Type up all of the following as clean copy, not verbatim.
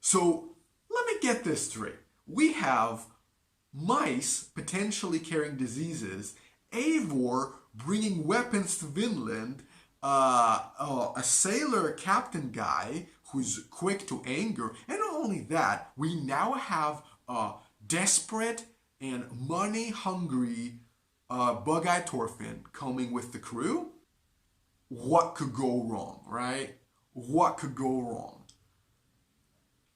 So let me get this straight. We have mice potentially carrying diseases, Eivor bringing weapons to Vinland, a sailor captain guy who's quick to anger, and not only that, we now have a desperate and money-hungry Bug-Eyed Thorfinn coming with the crew. What could go wrong, right? What could go wrong?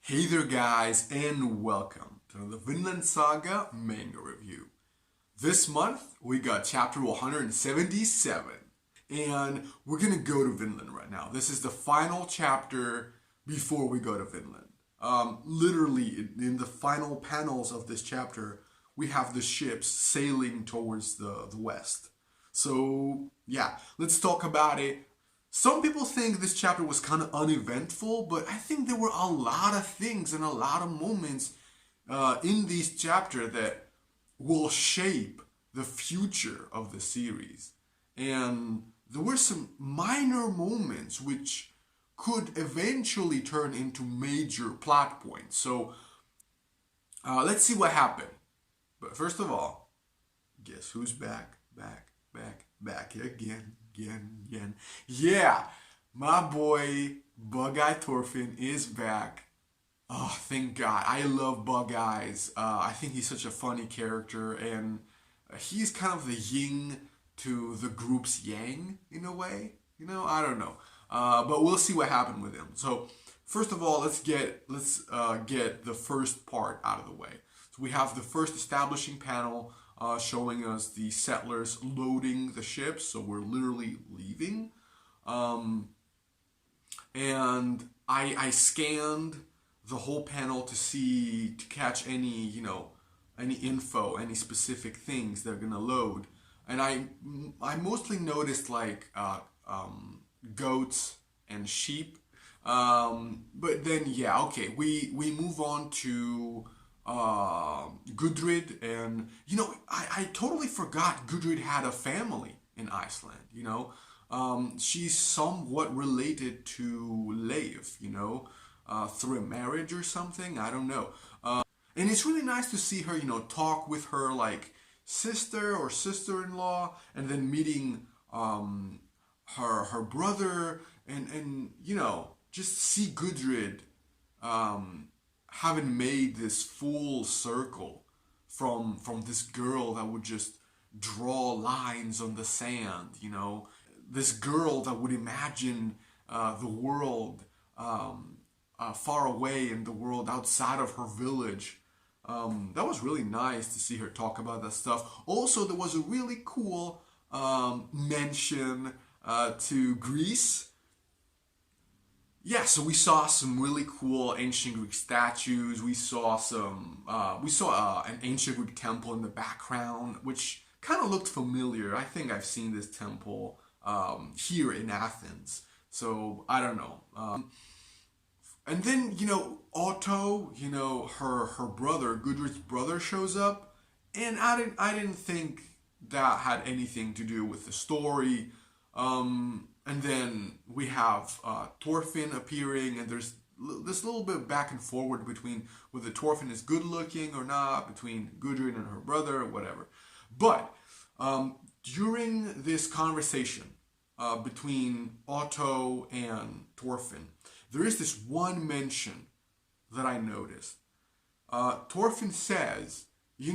Hey there guys, and welcome to the Vinland Saga Manga Review. This month, we got chapter 177, and we're gonna go to Vinland right now. This is the final chapter before we go to Vinland. Literally, in the final panels of this chapter, we have the ships sailing towards the west. So, yeah, let's talk about it. Some people think this chapter was kind of uneventful, but I think there were a lot of things and a lot of moments in this chapter that will shape the future of the series. And there were some minor moments which could eventually turn into major plot points. So, let's see what happened. But first of all, guess who's back again. Yeah, my boy Bug-Eyed Thorfinn is back. Oh, thank God. I love Bug-Eyes. I think he's such a funny character, and he's kind of the yin to the group's yang in a way. You know, I don't know. But we'll see what happened with him. So first of all, let's get the first part out of the way. So we have the first establishing panel showing us the settlers loading the ships. So we're literally leaving. And I scanned the whole panel to catch any, any info, any specific things they're gonna load. And I mostly noticed like goats and sheep. But then, yeah, okay, we move on to Gudrid, and I totally forgot Gudrid had a family in Iceland. She's somewhat related to Leif, through a marriage or something, I don't know. And it's really nice to see her, talk with her like sister or sister-in-law, and then meeting her brother, and just see Gudrid having made this full circle from this girl that would just draw lines on the sand, this girl that would imagine the world far away and the world outside of her village. That was really nice to see her talk about that stuff. Also, there was a really cool mention to Greece. Yeah, so we saw some really cool ancient Greek statues. We saw an ancient Greek temple in the background, which kind of looked familiar. I think I've seen this temple here in Athens. So I don't know. And then Otto, her brother, Gudrid's brother, shows up, and I didn't think that had anything to do with the story. And then we have Thorfinn appearing, and there's this little bit back and forward between whether Thorfinn is good looking or not, between Gudrid and her brother, or whatever. But during this conversation between Otto and Thorfinn, there is this one mention that I noticed. Thorfinn says, we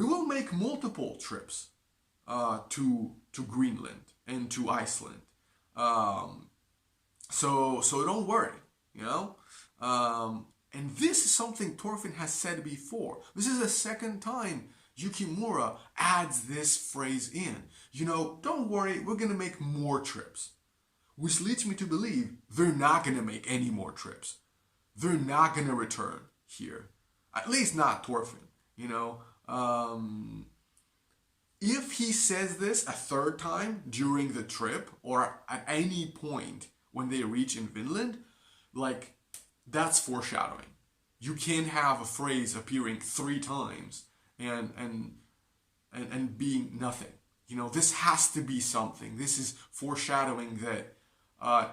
will make multiple trips to Greenland and to Iceland. So don't worry, and this is something Thorfinn has said before. This is the second time Yukimura adds this phrase in. Don't worry, we're gonna make more trips. Which leads me to believe they're not gonna make any more trips. They're not gonna return here. At least not Thorfinn, If he says this a third time during the trip, or at any point when they reach in Vinland, like, that's foreshadowing. You can't have a phrase appearing 3 times and being nothing. This has to be something. This is foreshadowing that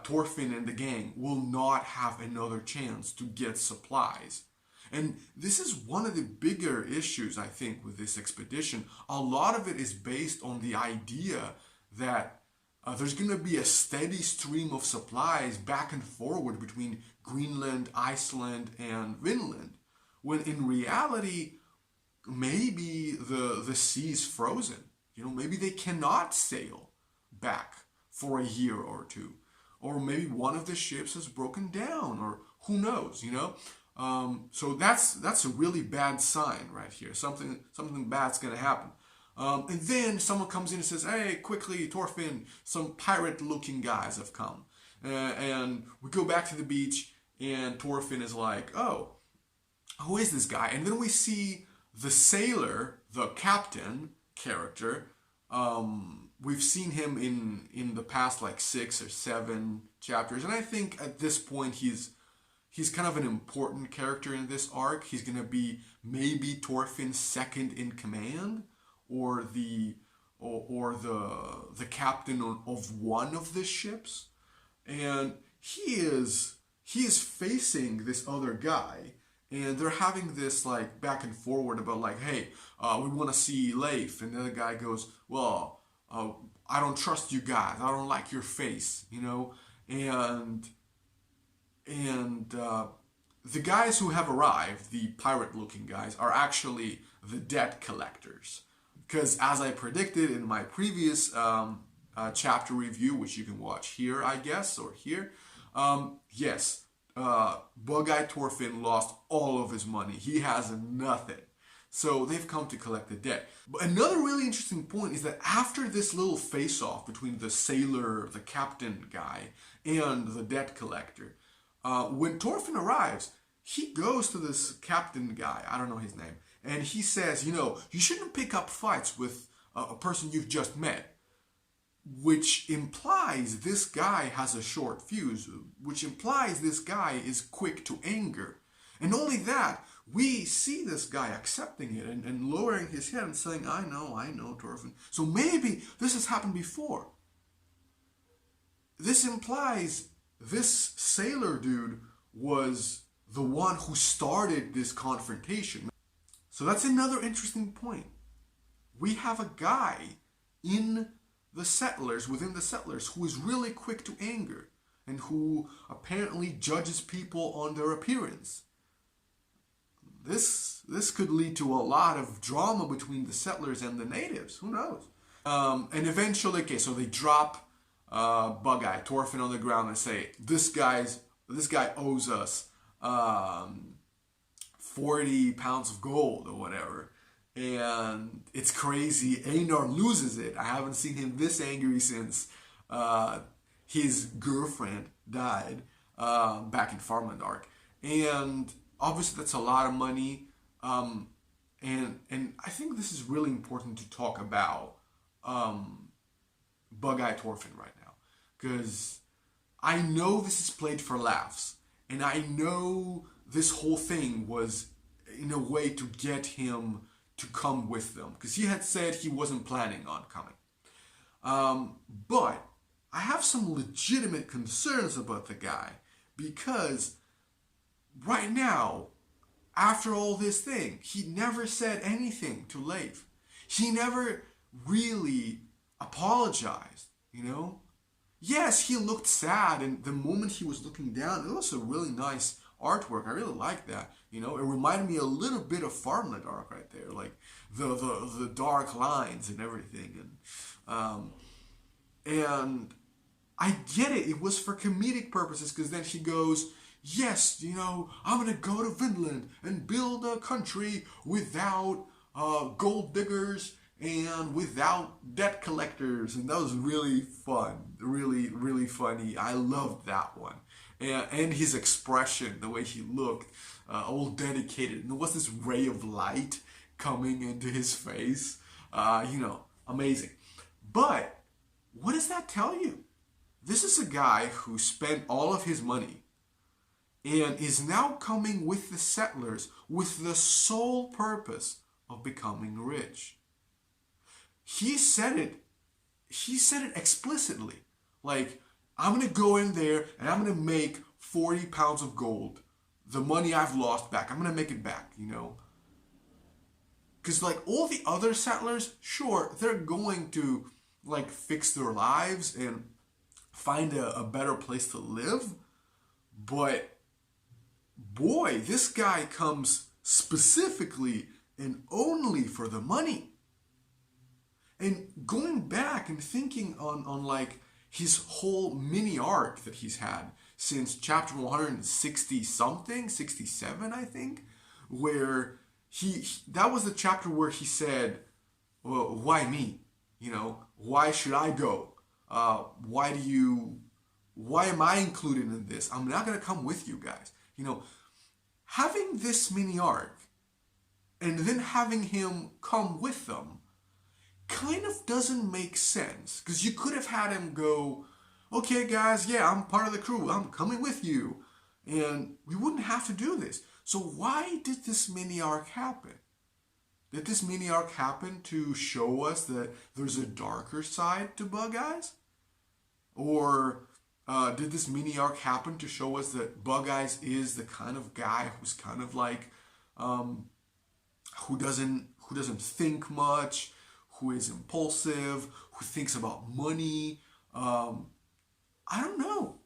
Thorfinn and the gang will not have another chance to get supplies. And this is one of the bigger issues, I think, with this expedition. A lot of it is based on the idea that there's going to be a steady stream of supplies back and forward between Greenland, Iceland, and Vinland, when in reality, maybe the sea's frozen. You know, maybe they cannot sail back for a year or two. Or maybe one of the ships has broken down, or who knows, you know? So that's a really bad sign right here. Something bad's gonna happen. And then someone comes in and says, "Hey, quickly, Thorfinn, some pirate-looking guys have come." And we go back to the beach, and Thorfinn is like, "Oh, who is this guy?" And then we see the sailor, the captain character. We've seen him in the past like 6 or 7 chapters, and I think at this point he's kind of an important character in this arc. He's gonna be maybe Thorfinn's second in command, or the captain of one of the ships, and he is facing this other guy, and they're having this like back and forward about like, "Hey, we want to see Leif," and the other guy goes, "Well, I don't trust you guys. I don't like your face," you know, and the guys who have arrived, the pirate-looking guys, are actually the debt collectors. Because as I predicted in my previous chapter review, which you can watch here, I guess, or here, yes, Bug-Eyed Thorfinn lost all of his money. He has nothing. So they've come to collect the debt. But another really interesting point is that after this little face-off between the sailor, the captain guy, and the debt collector, when Thorfinn arrives, he goes to this captain guy, I don't know his name, and he says, "You know, you shouldn't pick up fights with a person you've just met," which implies this guy has a short fuse, which implies this guy is quick to anger. And only that, we see this guy accepting it and lowering his head and saying, I know, Thorfinn. So maybe this has happened before. This implies this sailor dude was the one who started this confrontation. So that's another interesting point. We have a guy within the settlers, who is really quick to anger and who apparently judges people on their appearance. This could lead to a lot of drama between the settlers and the natives. Who knows? And eventually, okay, so they drop Bug-Eyed Thorfinn on the ground and say, this guy owes us 40 pounds of gold or whatever. And it's crazy. Einar loses it. I haven't seen him this angry since his girlfriend died back in Farmland Arc. And obviously that's a lot of money. And I think this is really important to talk about Bug-Eyed Thorfinn right now. Because I know this is played for laughs. And I know this whole thing was in a way to get him to come with them. Because he had said he wasn't planning on coming. But I have some legitimate concerns about the guy. Because right now, after all this thing, he never said anything to Leif. He never really apologized, you know? Yes, he looked sad, and the moment he was looking down, it was a really nice artwork. I really liked that, you know? It reminded me a little bit of Farmland Arc right there, like the dark lines and everything. And I get it. It was for comedic purposes, because then he goes, yes, you know, I'm going to go to Vinland and build a country without gold diggers and without debt collectors. And that was really fun. Really, really funny. I loved that one. And his expression, the way he looked, all dedicated. And there was this ray of light coming into his face. You know, amazing. But what does that tell you? This is a guy who spent all of his money and is now coming with the settlers with the sole purpose of becoming rich. He said it explicitly. Like, I'm going to go in there and I'm going to make 40 pounds of gold. The money I've lost back. I'm going to make it back, you know. Because like all the other settlers, sure, they're going to like fix their lives and find a better place to live. But boy, this guy comes specifically and only for the money. And going back and thinking on like his whole mini arc that he's had since chapter 160 something, 67 I think, where that was the chapter where he said, well, why me? You know, why should I go? Why am I included in this? I'm not going to come with you guys. You know, having this mini arc and then having him come with them kind of doesn't make sense. Because you could have had him go, okay guys, yeah, I'm part of the crew. I'm coming with you. And we wouldn't have to do this. So why did this mini arc happen? Did this mini arc happen to show us that there's a darker side to Bug-Eyes? Or did this mini arc happen to show us that Bug-Eyes is the kind of guy who's kind of like, who doesn't think much, who is impulsive, who thinks about money? I don't know.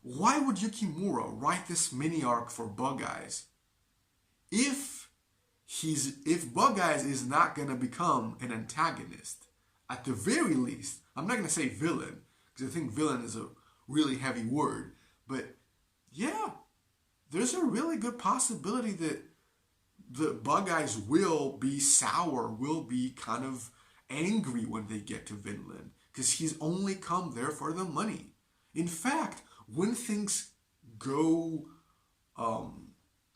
Why would Yukimura write this mini arc for Bug-Eyes if Bug-Eyes is not gonna become an antagonist? At the very least, I'm not gonna say villain, because I think villain is a really heavy word, but yeah, there's a really good possibility that the Bug-Eyes will be sour, will be kind of angry when they get to Vinland, because he's only come there for the money. In fact, when things go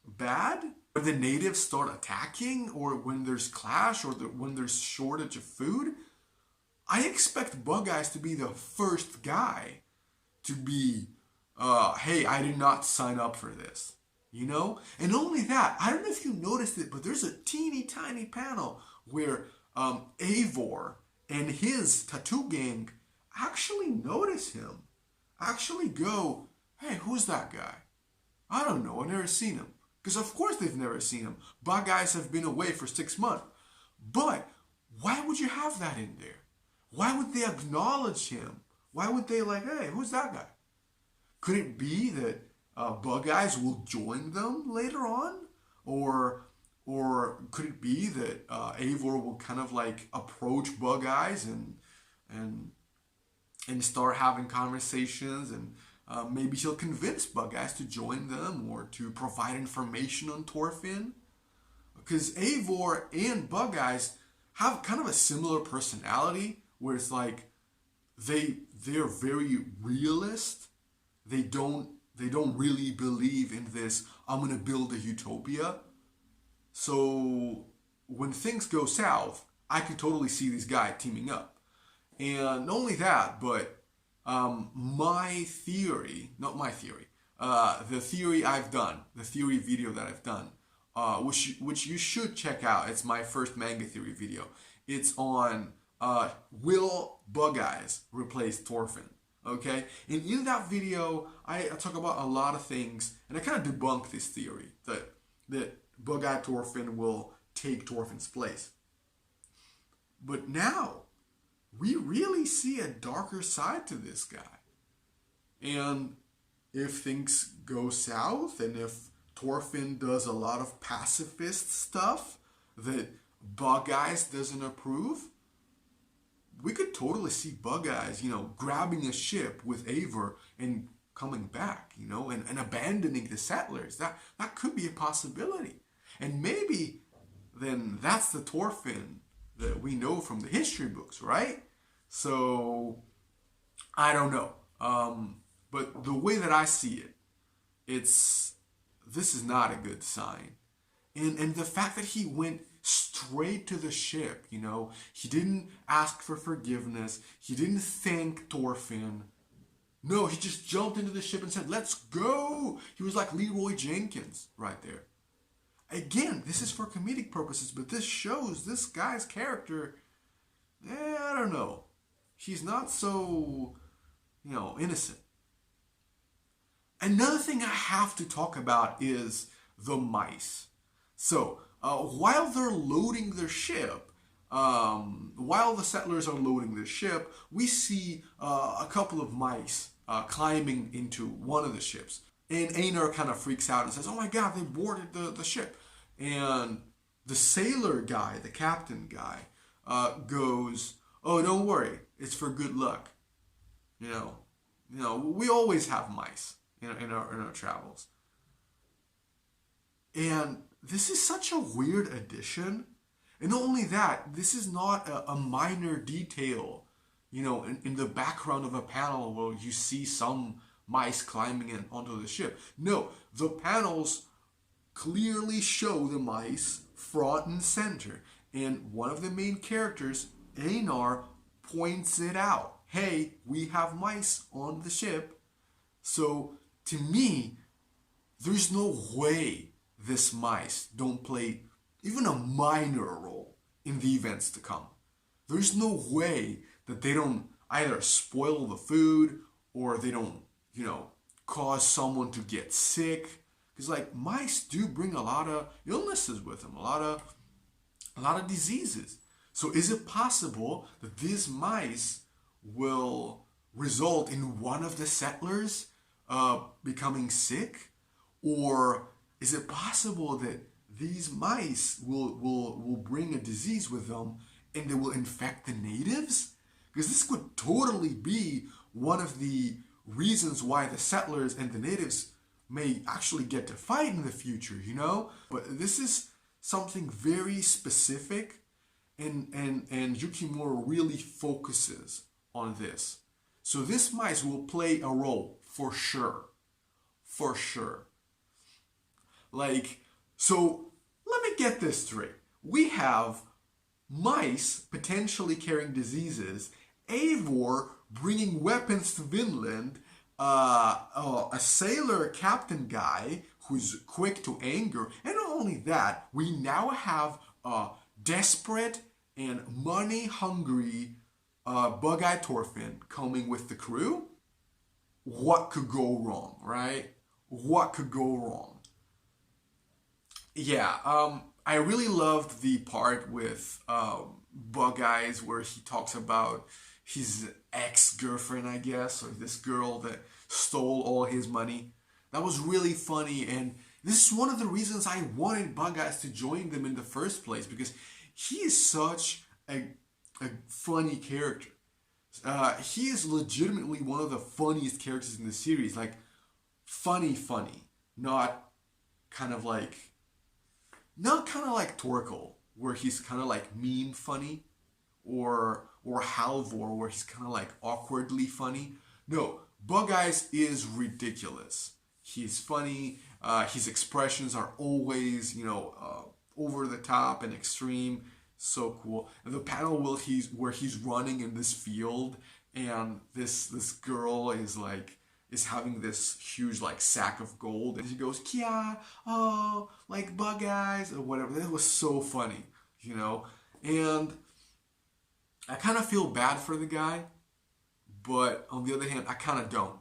bad, when the natives start attacking, or when there's clash, or when there's shortage of food, I expect Bug-Eyes to be the first guy to be, hey, I did not sign up for this, you know? And only that, I don't know if you noticed it, but there's a teeny tiny panel where Eivor and his tattoo gang actually notice him. Actually go, hey, who's that guy? I don't know, I've never seen him. Because of course they've never seen him. Bug-Eyes have been away for 6 months. But why would you have that in there? Why would they acknowledge him? Why would they like, hey, who's that guy? Could it be that Bug-Eyes will join them later on? Or could it be that Eivor will kind of like approach Bug-Eyes and start having conversations, and maybe he'll convince Bug-Eyes to join them or to provide information on Thorfinn? Because Eivor and Bug-Eyes have kind of a similar personality, where it's like they're very realist. They don't really believe in this, I'm gonna build a utopia. So when things go south, I could totally see these guys teaming up. And not only that, but the theory I've done, the theory video that I've done, which you should check out. It's my first manga theory video. It's on will Bug-Eyes replace Thorfinn? Okay, and in that video, I talk about a lot of things, and I kind of debunk this theory that Bug-Eyed Thorfinn will take Thorfinn's place. But now, we really see a darker side to this guy. And if things go south, and if Thorfinn does a lot of pacifist stuff that Bug-Eyes doesn't approve, we could totally see Bug-Eyes, you know, grabbing a ship with Eivor and coming back, you know, and abandoning the settlers. That could be a possibility. And maybe then that's the Thorfinn that we know from the history books, right? So, I don't know. But the way that I see it, this is not a good sign. And the fact that he went straight to the ship, you know, he didn't ask for forgiveness, he didn't thank Thorfinn. No, he just jumped into the ship and said, let's go. He was like Leroy Jenkins right there. Again, this is for comedic purposes, but this shows this guy's character, I don't know. He's not so innocent. Another thing I have to talk about is the mice. So, while they're loading their ship, while the settlers are loading their ship, we see a couple of mice climbing into one of the ships. And Einar kind of freaks out and says, "Oh my god, they boarded the ship." And the sailor guy, the captain guy, goes, "Oh, don't worry, it's for good luck. We always have mice in our travels." And this is such a weird addition. And not only that, this is not a minor detail, in the background of a panel where you see some mice climbing in onto the ship. No, the panels clearly show the mice front and center. And one of the main characters, Einar, points it out. Hey, we have mice on the ship. So, to me, there's no way this mice don't play even a minor role in the events to come. There's no way that they don't either spoil the food or they don't, cause someone to get sick. Because mice do bring a lot of illnesses with them, a lot of diseases. So is it possible that these mice will result in one of the settlers becoming sick? Or is it possible that these mice will bring a disease with them and they will infect the natives? Because this could totally be one of the reasons why the settlers and the natives may actually get to fight in the future, But this is something very specific, and Yukimura really focuses on this. So this mice will play a role for sure. For sure. So let me get this straight. We have mice potentially carrying diseases, Eivor bringing weapons to Vinland, a sailor captain guy who's quick to anger, and not only that, we now have a desperate and money-hungry Bug-Eyed Thorfinn coming with the crew. What could go wrong, right? What could go wrong? Yeah, I really loved the part with Bug-Eyes where he talks about his ex-girlfriend, I guess, or this girl that stole all his money. That was really funny, and this is one of the reasons I wanted Bug-Eyes to join them in the first place, because he is such a funny character. He is legitimately one of the funniest characters in the series. Funny, not kind of like Torkel, where he's kind of meme funny, or Halvor, where he's kind of awkwardly funny. No, Bug-Eyes is ridiculous. He's funny. His expressions are always, over the top and extreme. So cool. And the panel where he's running in this field, and this girl is having this huge sack of gold, and she goes, "Kia, oh, Bug-Eyes," or whatever. That was so funny, And I kind of feel bad for the guy, but on the other hand, I kind of don't,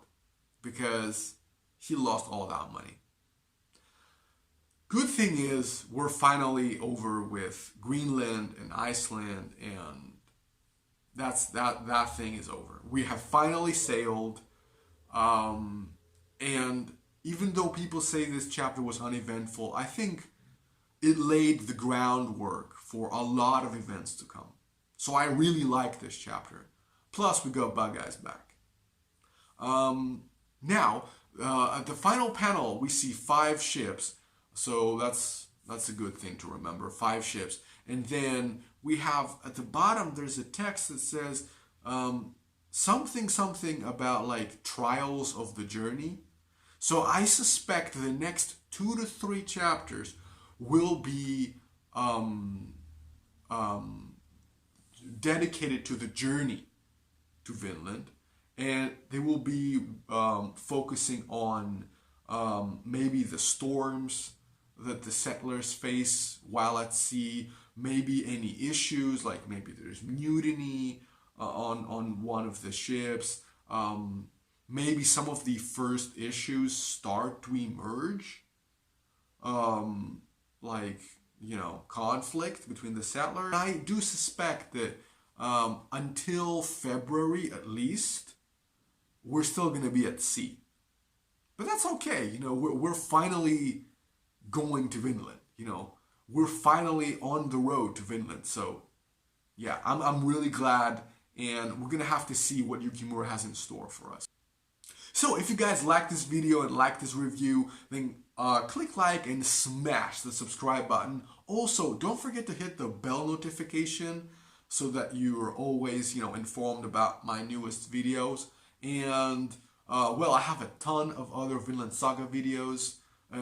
because he lost all that money. Good thing is, we're finally over with Greenland and Iceland, and that thing is over. We have finally sailed, and even though people say this chapter was uneventful, I think it laid the groundwork for a lot of events to come. So I really like this chapter. Plus, we got Bug-Eyes back. Now, at the final panel, we see 5 ships. So that's a good thing to remember. 5 ships. And then we have, at the bottom, there's a text that says something about trials of the journey. So I suspect the next 2 to 3 chapters will be dedicated to the journey to Vinland, and they will be focusing on maybe the storms that the settlers face while at sea, maybe any issues, maybe there's mutiny on one of the ships, maybe some of the first issues start to emerge. Like, conflict between the settlers. I do suspect that until February at least, we're still going to be at sea. But that's okay, we're finally going to Vinland, we're finally on the road to Vinland. So yeah, I'm really glad, and we're going to have to see what Yukimura has in store for us. So if you guys like this video and like this review, then click like and smash the subscribe button. Also, don't forget to hit the bell notification so that you're always, informed about my newest videos. And, well, I have a ton of other Vinland Saga videos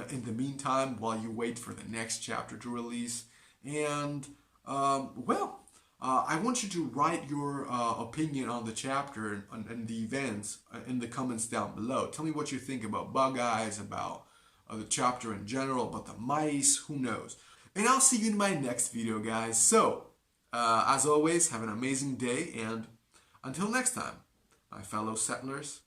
in the meantime while you wait for the next chapter to release. And, well, I want you to write your opinion on the chapter and the events in the comments down below. Tell me what you think about Bug-Eyes, about the chapter in general, about the mice, who knows. And I'll see you in my next video, guys. So, as always, have an amazing day, and until next time, my fellow settlers,